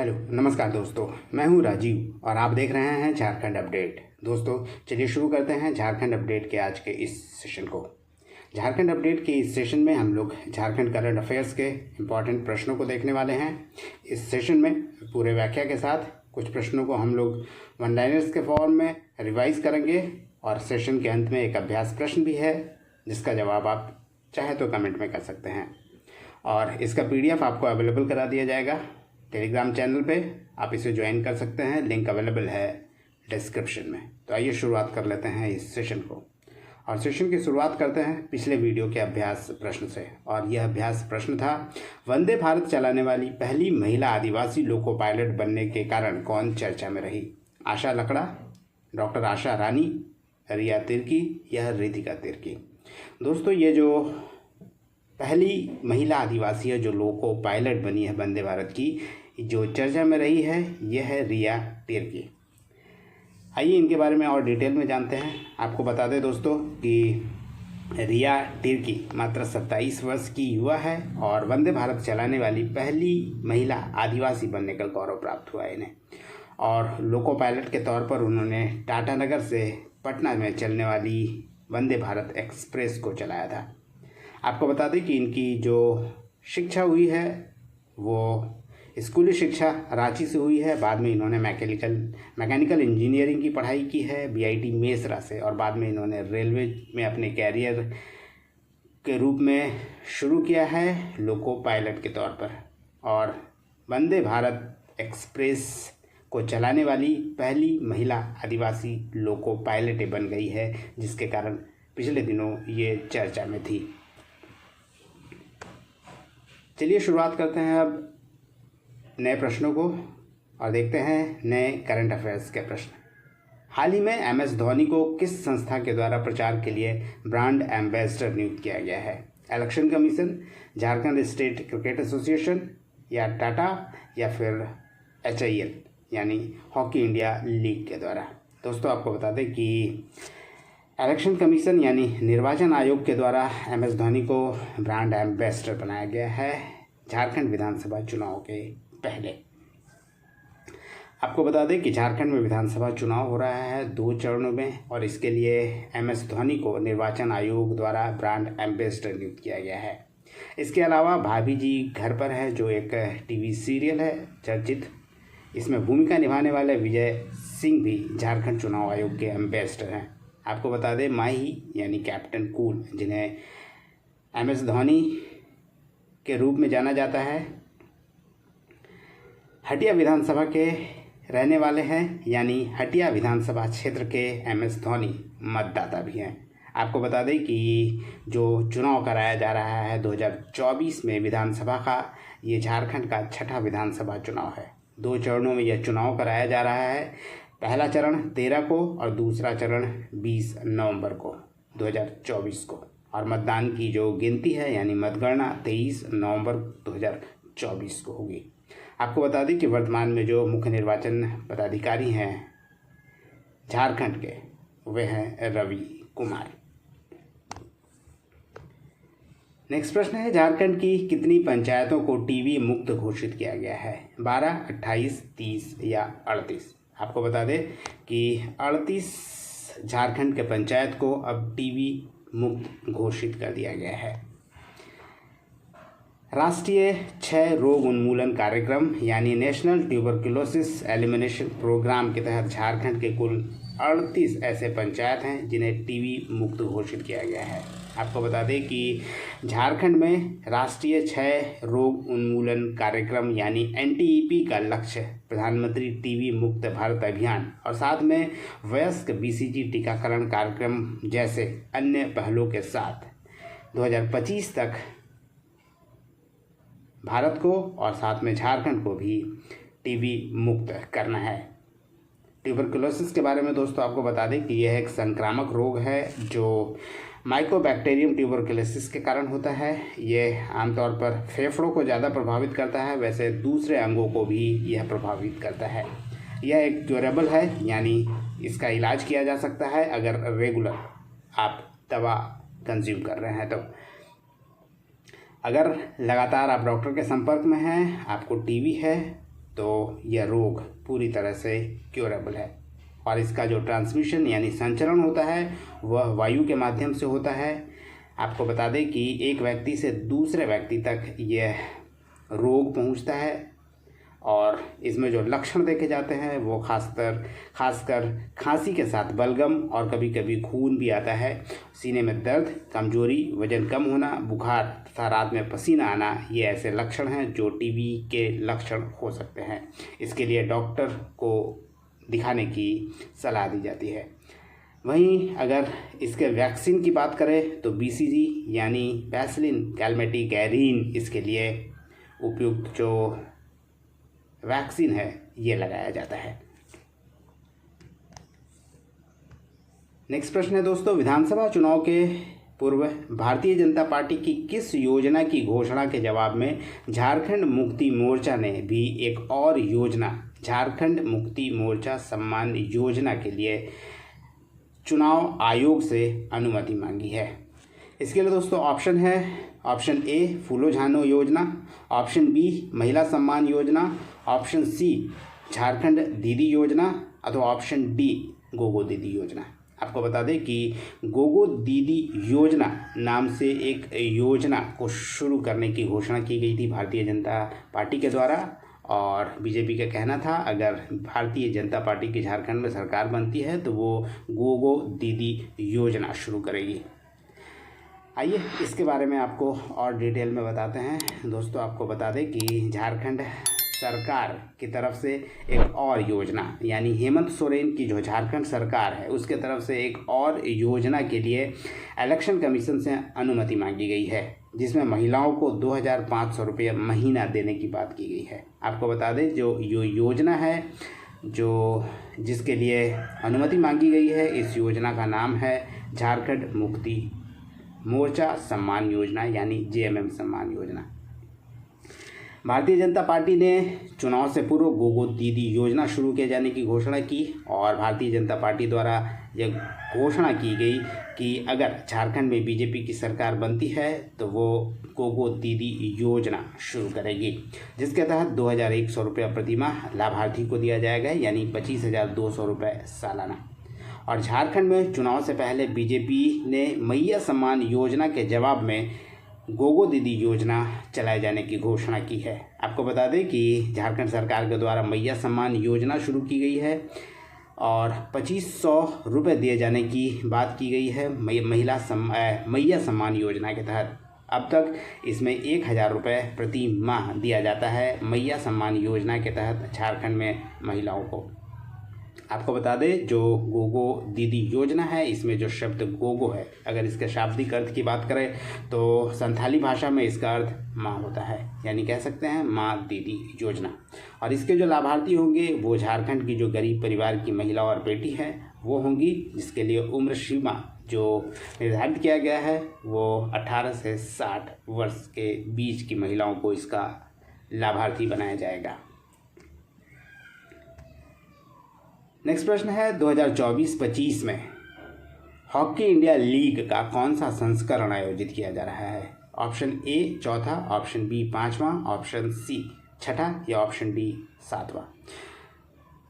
Hello नमस्कार दोस्तों, मैं हूं राजीव और आप देख रहे हैं झारखंड अपडेट। दोस्तों चलिए शुरू करते हैं झारखंड अपडेट के आज के इस सेशन को। झारखंड अपडेट के इस सेशन में हम लोग झारखंड करंट अफेयर्स के इम्पॉर्टेंट प्रश्नों को देखने वाले हैं। इस सेशन में पूरे व्याख्या के साथ कुछ प्रश्नों को हम लोग वन लाइनर्स के फॉर्म में रिवाइज करेंगे और सेशन के अंत में एक अभ्यास प्रश्न भी है जिसका जवाब आप चाहे तो कमेंट में कर सकते हैं और इसका PDF आपको अवेलेबल करा दिया जाएगा टेलीग्राम चैनल पे। आप इसे ज्वाइन कर सकते हैं, लिंक अवेलेबल है डिस्क्रिप्शन में। तो आइए शुरुआत कर लेते हैं इस सेशन को और सेशन की शुरुआत करते हैं पिछले वीडियो के अभ्यास प्रश्न से। और यह अभ्यास प्रश्न था, वंदे भारत चलाने वाली पहली महिला आदिवासी लोको पायलट बनने के कारण कौन चर्चा में रही? आशा लकड़ा, डॉक्टर आशा रानी, रिया तिर्की या रितिका तिर्की। दोस्तों ये जो पहली महिला आदिवासी है जो लोको पायलट बनी है वंदे भारत की, जो चर्चा में रही है यह है रिया तिर्की। आइए इनके बारे में और डिटेल में जानते हैं। आपको बता दें दोस्तों कि रिया तिर्की मात्र 27 वर्ष की युवा है और वंदे भारत चलाने वाली पहली महिला आदिवासी बनने का गौरव प्राप्त हुआ है इन्हें। और लोको पायलट के तौर पर उन्होंने टाटानगर से पटना में चलने वाली वंदे भारत एक्सप्रेस को चलाया था। आपको बता दें कि इनकी जो शिक्षा हुई है वो स्कूली शिक्षा रांची से हुई है। बाद में इन्होंने मैकेनिकल इंजीनियरिंग की पढ़ाई की है BIT मेसरा से और बाद में इन्होंने रेलवे में अपने कैरियर के रूप में शुरू किया है लोको पायलट के तौर पर। और वंदे भारत एक्सप्रेस को चलाने वाली पहली महिला आदिवासी लोको पायलट बन गई है, जिसके कारण पिछले दिनों ये चर्चा में थी। चलिए शुरुआत करते हैं अब नए प्रश्नों को और देखते हैं नए करंट अफेयर्स के प्रश्न। हाल ही में MS धोनी को किस संस्था के द्वारा प्रचार के लिए ब्रांड एम्बेसडर नियुक्त किया गया है? Election commission, Jharkhand state cricket association या टाटा या फिर HIL यानी हॉकी इंडिया लीग के द्वारा। दोस्तों आपको बता दें कि इलेक्शन कमीशन यानी निर्वाचन आयोग के द्वारा MS धोनी को ब्रांड एम्बेसडर बनाया गया है झारखंड विधानसभा चुनाव के पहले। आपको बता दें कि झारखंड में विधानसभा चुनाव हो रहा है 2 चरणों में और इसके लिए MS धोनी को निर्वाचन आयोग द्वारा ब्रांड एम्बेसडर नियुक्त किया गया है। इसके अलावा भाभी जी घर पर है जो एक TV सीरियल है चर्चित, इसमें भूमिका निभाने वाले विजय सिंह भी झारखंड चुनाव आयोग के एम्बेसडर हैं। आपको बता दें माही यानी कैप्टन कूल, जिन्हें MS धोनी के रूप में जाना जाता है, हटिया विधानसभा के रहने वाले हैं यानी हटिया विधानसभा क्षेत्र के MS धोनी मतदाता भी हैं। आपको बता दें कि जो चुनाव कराया जा रहा है 2024 में विधानसभा का, ये झारखंड का 6ठा विधानसभा चुनाव है। 2 चरणों में यह चुनाव कराया जा रहा है। पहला चरण 13 को और दूसरा चरण 20 नवंबर को 2024 को। और मतदान की जो गिनती है यानी मतगणना 23 नवंबर 2024 को होगी। आपको बता दें कि वर्तमान में जो मुख्य निर्वाचन पदाधिकारी हैं झारखंड के वे हैं रवि कुमार। नेक्स्ट प्रश्न है, झारखंड की कितनी पंचायतों को टीवी मुक्त घोषित किया गया है? 12, 28, 30 या 38? आपको बता दें कि 38 झारखंड के पंचायत को अब टीवी मुक्त घोषित कर दिया गया है। राष्ट्रीय क्षय रोग उन्मूलन कार्यक्रम यानी नेशनल ट्यूबरकुलोसिस एलिमिनेशन प्रोग्राम के तहत झारखंड के कुल 38 ऐसे पंचायत हैं जिन्हें टीवी मुक्त घोषित किया गया है। आपको बता दें कि झारखंड में राष्ट्रीय क्षय रोग उन्मूलन कार्यक्रम यानी NTEP का लक्ष्य प्रधानमंत्री टीवी मुक्त भारत अभियान और साथ में वयस्क BCG टीकाकरण कार्यक्रम जैसे अन्य पहलों के साथ 2025 तक भारत को और साथ में झारखंड को भी टीबी मुक्त करना है। ट्यूबरकुलोसिस के बारे में दोस्तों आपको बता दें कि यह एक संक्रामक रोग है जो माइकोबैक्टीरियम ट्यूबरकुलोसिस के कारण होता है। यह आमतौर पर फेफड़ों को ज़्यादा प्रभावित करता है, वैसे दूसरे अंगों को भी यह प्रभावित करता है। यह एक क्योरेबल है यानी इसका इलाज किया जा सकता है अगर रेगुलर आप दवा कंज्यूम कर रहे हैं तो। अगर लगातार आप डॉक्टर के संपर्क में हैं, आपको टीबी है तो यह रोग पूरी तरह से क्योरेबल है। और इसका जो ट्रांसमिशन यानी संचरण होता है वह वायु के माध्यम से होता है। आपको बता दें कि एक व्यक्ति से दूसरे व्यक्ति तक यह रोग पहुंचता है और इसमें जो लक्षण देखे जाते हैं वो खासकर खांसी के साथ बलगम और कभी कभी खून भी आता है। सीने में दर्द, कमजोरी, वजन कम होना, बुखार तथा रात में पसीना आना, ये ऐसे लक्षण हैं जो टीबी के लक्षण हो सकते हैं। इसके लिए डॉक्टर को दिखाने की सलाह दी जाती है। वहीं अगर इसके वैक्सीन की बात करें तो BCG यानी बैसिलिन कैलमेटी-गैरिन इसके लिए उपयुक्त जो वैक्सीन है ये लगाया जाता है। नेक्स्ट प्रश्न है दोस्तों, विधानसभा चुनाव के पूर्व भारतीय जनता पार्टी की किस योजना की घोषणा के जवाब में झारखंड मुक्ति मोर्चा ने भी एक और योजना, झारखंड मुक्ति मोर्चा सम्मान योजना के लिए चुनाव आयोग से अनुमति मांगी है? इसके लिए दोस्तों ऑप्शन है, ऑप्शन ए फूलो झानो योजना, ऑप्शन बी महिला सम्मान योजना, ऑप्शन सी झारखंड दीदी योजना अथवा ऑप्शन डी गोगो दीदी योजना। आपको बता दें कि गोगो दीदी योजना नाम से एक योजना को शुरू करने की घोषणा की गई थी भारतीय जनता पार्टी के द्वारा और बीजेपी का कहना था अगर भारतीय जनता पार्टी की झारखंड में सरकार बनती है तो वो गोगो दीदी योजना शुरू करेगी। आइए इसके बारे में आपको और डिटेल में बताते हैं। दोस्तों आपको बता दें कि झारखंड सरकार की तरफ से एक और योजना यानी हेमंत सोरेन की जो झारखंड सरकार है उसके तरफ से एक और योजना के लिए इलेक्शन कमीशन से अनुमति मांगी गई है, जिसमें महिलाओं को 2,500 रुपये महीना देने की बात की गई है। आपको बता दें जो योजना है जो जिसके लिए अनुमति मांगी गई है, इस योजना का नाम है झारखंड मुक्ति मोर्चा सम्मान योजना यानी JMM सम्मान योजना। भारतीय जनता पार्टी ने चुनाव से पूर्व गोगो दीदी योजना शुरू किए जाने की घोषणा की और भारतीय जनता पार्टी द्वारा यह घोषणा की गई कि अगर झारखंड में बीजेपी की सरकार बनती है तो वो गोगो दीदी योजना शुरू करेगी, जिसके तहत 2,100 रुपये प्रतिमाह लाभार्थी को दिया जाएगा यानी 25,200 रुपये सालाना। और झारखंड में चुनाव से पहले बीजेपी ने मैया सम्मान योजना के जवाब में गोगो दीदी योजना चलाए जाने की घोषणा की है। आपको बता दें कि झारखंड सरकार के द्वारा मैया सम्मान योजना शुरू की गई है और 2,500 रुपये दिए जाने की बात की गई है मैया सम्मान योजना के तहत। अब तक इसमें 1,000 रुपये प्रति माह दिया जाता है मैया सम्मान योजना के तहत झारखंड में महिलाओं को। आपको बता दें जो गोगो दीदी योजना है इसमें जो शब्द गोगो है, अगर इसके शाब्दिक अर्थ की बात करें तो संथाली भाषा में इसका अर्थ माँ होता है, यानी कह सकते हैं माँ दीदी योजना। और इसके जो लाभार्थी होंगे वो झारखंड की जो गरीब परिवार की महिला और बेटी है वो होंगी, जिसके लिए उम्र सीमा जो निर्धारित किया गया है वो 18 से 60 वर्ष के बीच की महिलाओं को इसका लाभार्थी बनाया जाएगा। नेक्स्ट प्रश्न है 2024-25 में हॉकी इंडिया लीग का कौन सा संस्करण आयोजित किया जा रहा है? ऑप्शन ए चौथा, ऑप्शन बी पाँचवा, ऑप्शन सी छठा या ऑप्शन डी सातवां।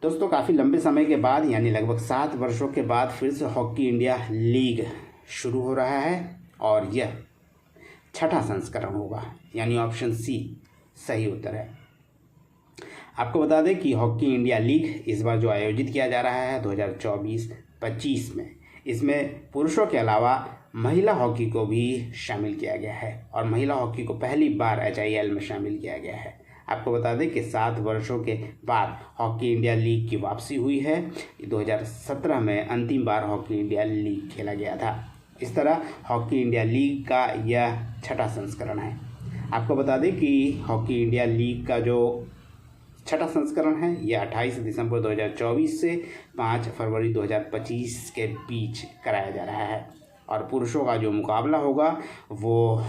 दोस्तों काफ़ी लंबे समय के बाद यानी लगभग 7 वर्षों के बाद फिर से हॉकी इंडिया लीग शुरू हो रहा है और यह छठा संस्करण होगा यानी ऑप्शन सी सही उत्तर है। आपको बता दें कि हॉकी इंडिया लीग इस बार जो आयोजित किया जा रहा है 2024-25 में, इसमें पुरुषों के अलावा महिला हॉकी को भी शामिल किया गया है और महिला हॉकी को पहली बार HIL में शामिल किया गया है। आपको बता दें कि 7 वर्षों के बाद हॉकी इंडिया लीग की वापसी हुई है। 2017 में अंतिम बार हॉकी इंडिया लीग खेला गया था। इस तरह हॉकी इंडिया लीग का यह छठा संस्करण है। आपको बता दें कि हॉकी इंडिया लीग का जो छठा संस्करण है यह 28 दिसंबर 2024 से 5 फरवरी 2025 के बीच कराया जा रहा है और पुरुषों का जो मुकाबला होगा वो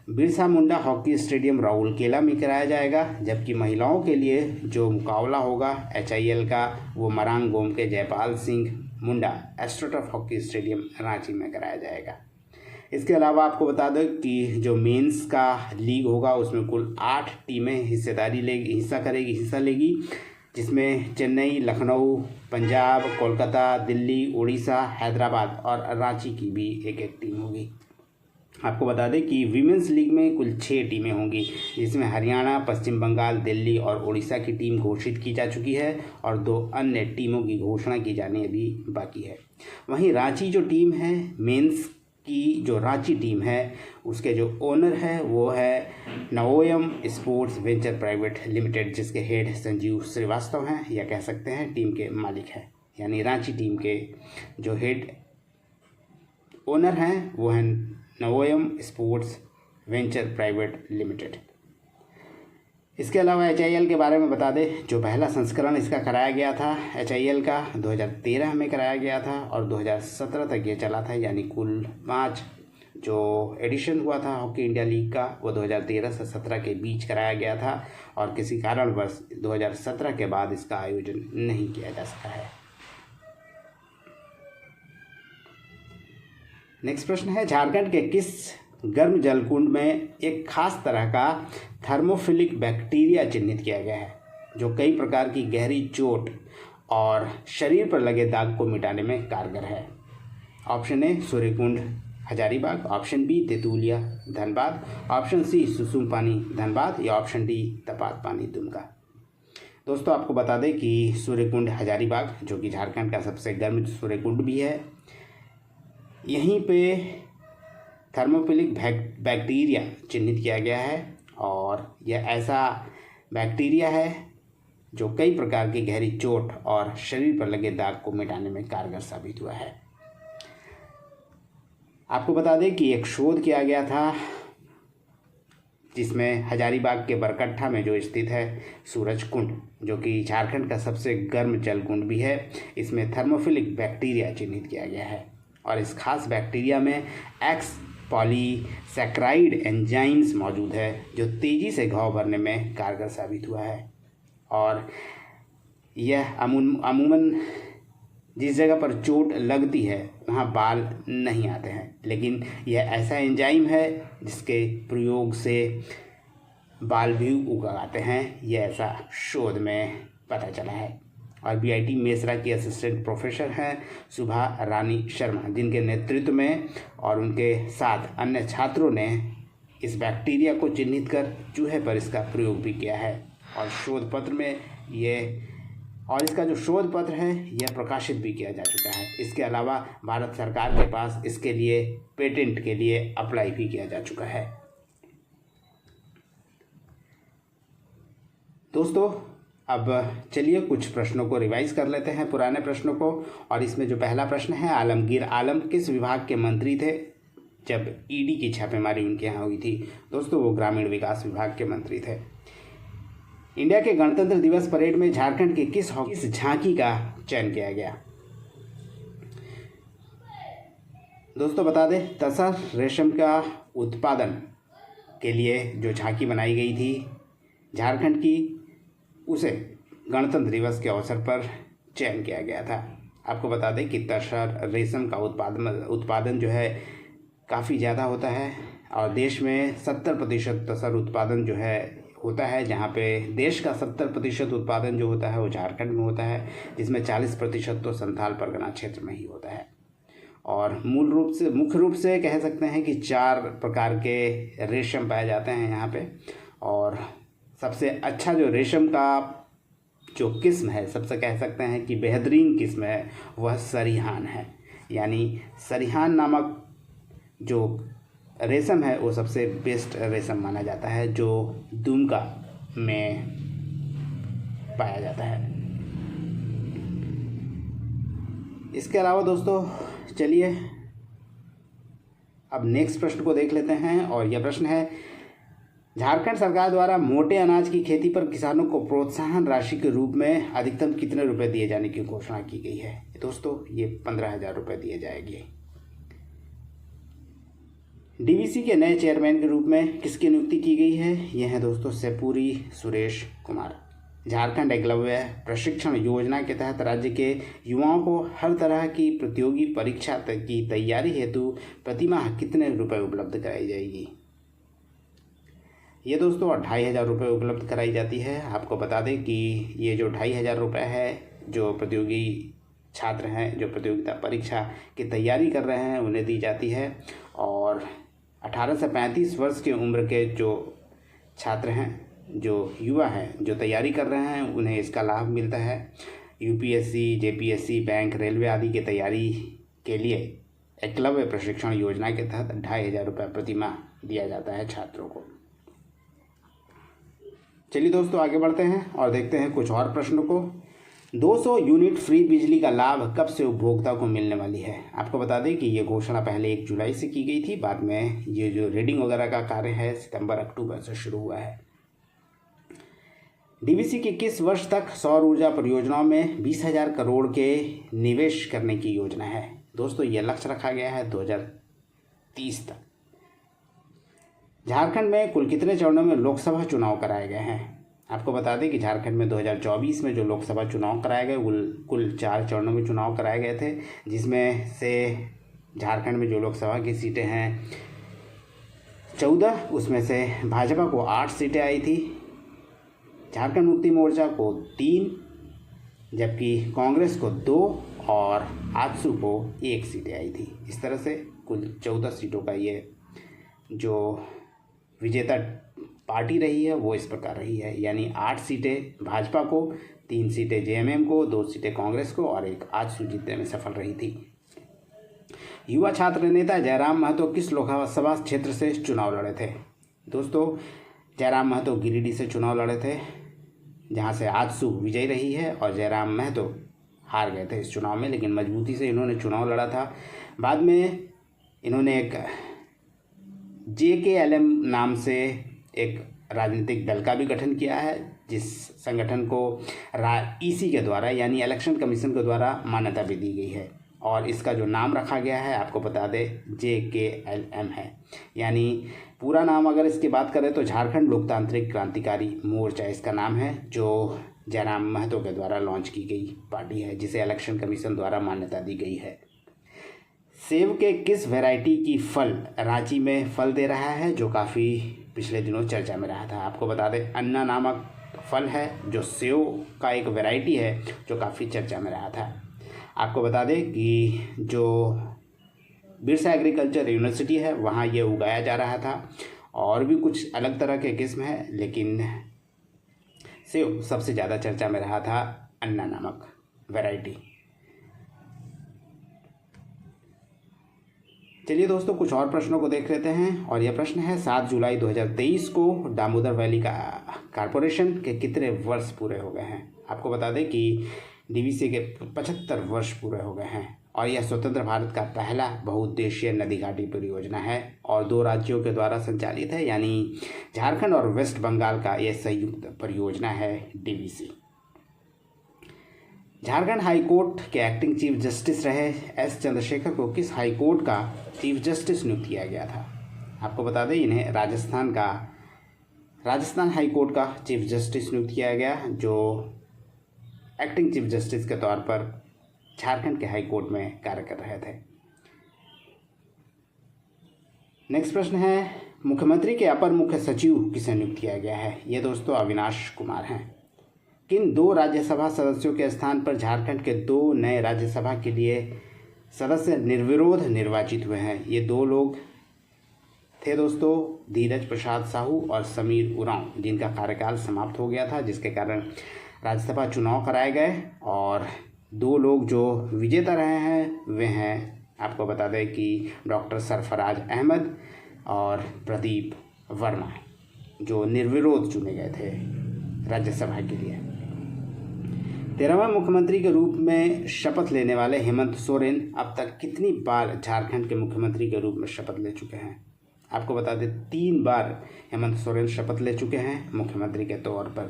बिरसा मुंडा हॉकी स्टेडियम राउरकेला में कराया जाएगा, जबकि महिलाओं के लिए जो मुकाबला होगा HIL का वो मरांगगोम के Jaipal Singh Munda astroturf hockey stadium Ranchi में कराया जाएगा। इसके अलावा आपको बता दें कि जो मेंस का लीग होगा उसमें कुल 8 टीमें हिस्सा लेगी, जिसमें चेन्नई, लखनऊ, पंजाब, कोलकाता, दिल्ली, उड़ीसा, हैदराबाद और रांची की भी एक एक टीम होगी। आपको बता दें कि वीमेंस लीग में कुल 6 टीमें होंगी, जिसमें हरियाणा, पश्चिम बंगाल, दिल्ली और उड़ीसा की टीम घोषित की जा चुकी है और 2 अन्य टीमों की घोषणा की जानी अभी बाकी है। वहीं रांची जो टीम है, मेंस की जो रांची टीम है, उसके जो ओनर है वो है नवोयम स्पोर्ट्स वेंचर प्राइवेट लिमिटेड, जिसके हेड संजीव श्रीवास्तव हैं, या कह सकते हैं टीम के मालिक हैं। यानी रांची टीम के जो हेड ओनर हैं वो हैं नवोयम स्पोर्ट्स वेंचर प्राइवेट लिमिटेड। इसके अलावा HIL के बारे में बता दें, जो पहला संस्करण इसका कराया गया था HIL का 2013 में कराया गया था और 2017 तक ये चला था। यानी कुल 5 जो एडिशन हुआ था हॉकी इंडिया लीग का वो 2013 से 17 के बीच कराया गया था और किसी कारणवश 2017 के बाद इसका आयोजन नहीं किया जा सका है। नेक्स्ट प्रश्न है, झारखंड के किस गर्म जलकुंड में एक खास तरह का थर्मोफिलिक बैक्टीरिया चिन्हित किया गया है, जो कई प्रकार की गहरी चोट और शरीर पर लगे दाग को मिटाने में कारगर है? Option A Suryakund Hazaribagh, option B Tetulia Dhanbad, option C Susum Pani Dhanbad या ऑप्शन डी तपात पानी दुमका। दोस्तों आपको बता दें कि सूर्यकुंड हजारीबाग, जो कि झारखंड का सबसे गर्म सूर्यकुंड भी है, यहीं पे थर्मोफिलिक बैक्टीरिया चिन्हित किया गया है और यह ऐसा बैक्टीरिया है जो कई प्रकार की गहरी चोट और शरीर पर लगे दाग को मिटाने में कारगर साबित हुआ है। आपको बता दें कि एक शोध किया गया था जिसमें हजारीबाग के बरकट्ठा में जो स्थित है सूरज कुंड, जो कि झारखंड का सबसे गर्म जल कुंड भी है, इसमें थर्मोफिलिक बैक्टीरिया चिन्हित किया गया है और इस खास बैक्टीरिया में एक्स पॉलीसैकेराइड एंजाइम्स मौजूद है जो तेज़ी से घाव भरने में कारगर साबित हुआ है। और यह अमूमन जिस जगह पर चोट लगती है वहाँ बाल नहीं आते हैं, लेकिन यह ऐसा एंजाइम है जिसके प्रयोग से बाल भी उग आते हैं। यह ऐसा शोध में पता चला है। और BIT मेसरा की असिस्टेंट प्रोफेसर हैं सुभा रानी शर्मा, जिनके नेतृत्व में और उनके साथ अन्य छात्रों ने इस बैक्टीरिया को चिन्हित कर चूहे पर इसका प्रयोग भी किया है और शोध पत्र में इसका जो शोध पत्र है यह प्रकाशित भी किया जा चुका है। इसके अलावा भारत सरकार के पास इसके लिए पेटेंट के लिए अप्लाई भी किया जा चुका है। दोस्तों अब चलिए कुछ प्रश्नों को रिवाइज कर लेते हैं, पुराने प्रश्नों को। और इसमें जो पहला प्रश्न है, आलमगीर आलम किस विभाग के मंत्री थे जब ED की छापेमारी उनके यहाँ हुई थी? दोस्तों वो ग्रामीण विकास विभाग के मंत्री थे। इंडिया के गणतंत्र दिवस परेड में झारखंड के किस झांकी का चयन किया गया? दोस्तों बता दें, तसर रेशम का उत्पादन के लिए जो झांकी बनाई गई थी झारखंड की, उसे गणतंत्र दिवस के अवसर पर चयन किया गया था। आपको बता दें कि तसर रेशम का उत्पादन जो है काफ़ी ज़्यादा होता है और देश में 70% तसर उत्पादन जो है होता है, जहाँ पे देश का 70% उत्पादन जो होता है वो झारखंड में होता है, जिसमें 40% तो संथाल परगना क्षेत्र में ही होता है। और मुख्य रूप से कह सकते हैं कि 4 प्रकार के रेशम पाए जाते हैं यहाँ पे। और सबसे अच्छा जो रेशम का जो किस्म है, सबसे कह सकते हैं कि बेहतरीन किस्म है, वह सरिहान है। यानी सरिहान नामक जो रेशम है वो सबसे बेस्ट रेशम माना जाता है, जो दुमका में पाया जाता है। इसके अलावा दोस्तों चलिए अब नेक्स्ट प्रश्न को देख लेते हैं और यह प्रश्न है, झारखंड सरकार द्वारा मोटे अनाज की खेती पर किसानों को प्रोत्साहन राशि के रूप में अधिकतम कितने रुपए दिए जाने की घोषणा की गई है? दोस्तों ये 15,000 रुपये दिए जाएंगे। DVC के नए चेयरमैन के रूप में किसकी नियुक्ति की गई है? यह है दोस्तों सेपूरी सुरेश कुमार। झारखंड एकलव्य प्रशिक्षण योजना के तहत राज्य के युवाओं को हर तरह की प्रतियोगी परीक्षा की तैयारी हेतु प्रतिमाह कितने रुपए उपलब्ध कराई जाएगी? ये दोस्तों 2500 रुपये उपलब्ध कराई जाती है। आपको बता दें कि ये जो 2500 रुपये है, जो प्रतियोगी छात्र हैं जो प्रतियोगिता परीक्षा की तैयारी कर रहे हैं उन्हें दी जाती है। और 18 से 35 वर्ष की उम्र के जो छात्र हैं, जो युवा हैं, जो तैयारी कर रहे हैं, उन्हें इसका लाभ मिलता है। यूपीएससी, जेपीएससी, बैंक, रेलवे आदि की तैयारी के लिए एकलव्य प्रशिक्षण योजना के तहत 2500 रुपये प्रतिमाह दिया जाता है छात्रों को। चलिए दोस्तों आगे बढ़ते हैं और देखते हैं कुछ और प्रश्नों को। 200 यूनिट फ्री बिजली का लाभ कब से उपभोक्ता को मिलने वाली है? आपको बता दें कि ये घोषणा पहले 1 जुलाई से की गई थी, बाद में ये जो रीडिंग वगैरह का कार्य है सितंबर-अक्टूबर से शुरू हुआ है। डीवीसी की किस वर्ष तक सौर ऊर्जा परियोजनाओं में 20,000 करोड़ के निवेश करने की योजना है? दोस्तों ये लक्ष्य रखा गया है 2030 तक। झारखंड में कुल कितने चरणों में लोकसभा चुनाव कराए गए हैं? आपको बता दें कि झारखंड में 2024 में जो लोकसभा चुनाव कराए गए कुल 4 चरणों में चुनाव कराए गए थे, जिसमें से झारखंड में जो लोकसभा की सीटें हैं 14, उसमें से भाजपा को 8 सीटें आई थी, झारखंड मुक्ति मोर्चा को 3, जबकि कांग्रेस को 2 और आजसू को 1 सीटें आई थी। इस तरह से कुल 14 सीटों का ये जो विजेता पार्टी रही है वो इस प्रकार रही है, यानी 8 सीटें भाजपा को, 3 सीटें जेएमएम को, 2 सीटें कांग्रेस को और 1 आजसू जीतने में सफल रही थी। युवा छात्र नेता जयराम महतो किस लोकसभा क्षेत्र से चुनाव लड़े थे? दोस्तों जयराम महतो गिरिडीह से चुनाव लड़े थे, जहां से आजसू विजयी रही है और जयराम महतो हार गए थे इस चुनाव में, लेकिन मजबूती से इन्होंने चुनाव लड़ा था। बाद में इन्होंने एक JKLM नाम से एक राजनीतिक दल का भी गठन किया है, जिस संगठन को EC के द्वारा यानी इलेक्शन कमीशन के द्वारा मान्यता भी दी गई है, और इसका जो नाम रखा गया है आपको बता दें JKLM है। यानी पूरा नाम अगर इसकी बात करें तो झारखंड लोकतांत्रिक क्रांतिकारी मोर्चा इसका नाम है, जो जयराम महतो के द्वारा लॉन्च की गई पार्टी है, जिसे इलेक्शन कमीशन द्वारा मान्यता दी गई है। सेब के किस वैरायटी की फल रांची में फल दे रहा है, जो काफ़ी पिछले दिनों चर्चा में रहा था? आपको बता दें अन्ना नामक फल है, जो सेब का एक वैरायटी है जो काफ़ी चर्चा में रहा था। आपको बता दें कि जो बिरसा एग्रीकल्चर यूनिवर्सिटी है वहाँ ये उगाया जा रहा था, और भी कुछ अलग तरह के किस्म है, लेकिन सेब सबसे ज़्यादा चर्चा में रहा था, अन्ना नामक वैरायटी। चलिए दोस्तों कुछ और प्रश्नों को देख लेते हैं, और यह प्रश्न है 7 जुलाई 2023 को दामोदर वैली का कॉरपोरेशन के कितने वर्ष पूरे हो गए हैं? आपको बता दें कि डीवीसी के 75 वर्ष पूरे हो गए हैं, और यह स्वतंत्र भारत का पहला बहुउद्देशीय नदी घाटी परियोजना है और 2 राज्यों के द्वारा संचालित है, यानी झारखंड और वेस्ट बंगाल का यह संयुक्त परियोजना है डीवीसी। झारखंड हाई कोर्ट के एक्टिंग चीफ जस्टिस रहे S चंद्रशेखर को किस हाई कोर्ट का चीफ जस्टिस नियुक्त किया गया था? आपको बता दें इन्हें राजस्थान हाई कोर्ट का चीफ जस्टिस नियुक्त किया गया, जो एक्टिंग चीफ जस्टिस के तौर पर झारखंड के हाई कोर्ट में कार्य कर रहे थे। नेक्स्ट प्रश्न है मुख्यमंत्री के अपर मुख्य सचिव किसे नियुक्त किया गया है? ये दोस्तों अविनाश कुमार हैं। किन 2 राज्यसभा सदस्यों के स्थान पर झारखंड के 2 नए राज्यसभा के लिए सदस्य निर्विरोध निर्वाचित हुए हैं? ये 2 लोग थे दोस्तों, धीरज प्रसाद साहू और समीर उरांव, जिनका कार्यकाल समाप्त हो गया था, जिसके कारण राज्यसभा चुनाव कराए गए। और 2 लोग जो विजेता रहे हैं वे हैं, आपको बता दें कि डॉक्टर सरफराज अहमद और प्रदीप वर्मा, जो निर्विरोध चुने गए थे राज्यसभा के लिए। 13वें मुख्यमंत्री के रूप में शपथ लेने वाले हेमंत सोरेन अब तक कितनी बार झारखंड के मुख्यमंत्री के रूप में शपथ ले चुके हैं? आपको बता दें 3 बार हेमंत सोरेन शपथ ले चुके हैं मुख्यमंत्री के तौर पर,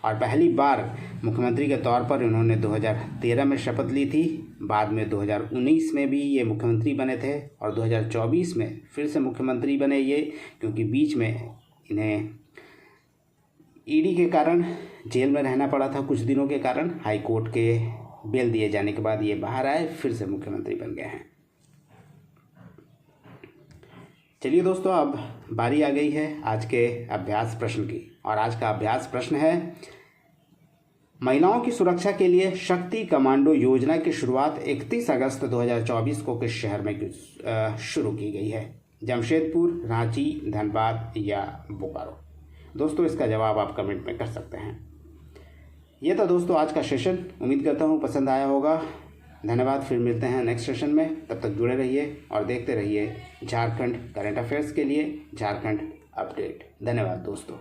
और पहली बार मुख्यमंत्री के तौर पर इन्होंने 2013 में शपथ ली थी, बाद में 2019 में भी ये मुख्यमंत्री बने थे, और 2024 में फिर से मुख्यमंत्री बने ये, क्योंकि बीच में इन्हें ईडी के कारण जेल में रहना पड़ा था कुछ दिनों के कारण। हाई कोर्ट के बेल दिए जाने के बाद ये बाहर आए, फिर से मुख्यमंत्री बन गए हैं। चलिए दोस्तों, अब बारी आ गई है आज के अभ्यास प्रश्न की, और आज का अभ्यास प्रश्न है, महिलाओं की सुरक्षा के लिए शक्ति कमांडो योजना की शुरुआत 31 अगस्त 2024 को किस शहर में शुरू की गई है? जमशेदपुर, रांची, धनबाद या बोकारो? दोस्तों, इसका जवाब आप कमेंट में कर सकते हैं। ये था दोस्तों आज का सेशन। उम्मीद करता हूँ पसंद आया होगा। धन्यवाद। फिर मिलते हैं नेक्स्ट सेशन में। तब तक जुड़े रहिए और देखते रहिए झारखंड करंट अफेयर्स के लिए झारखंड अपडेट। धन्यवाद दोस्तों।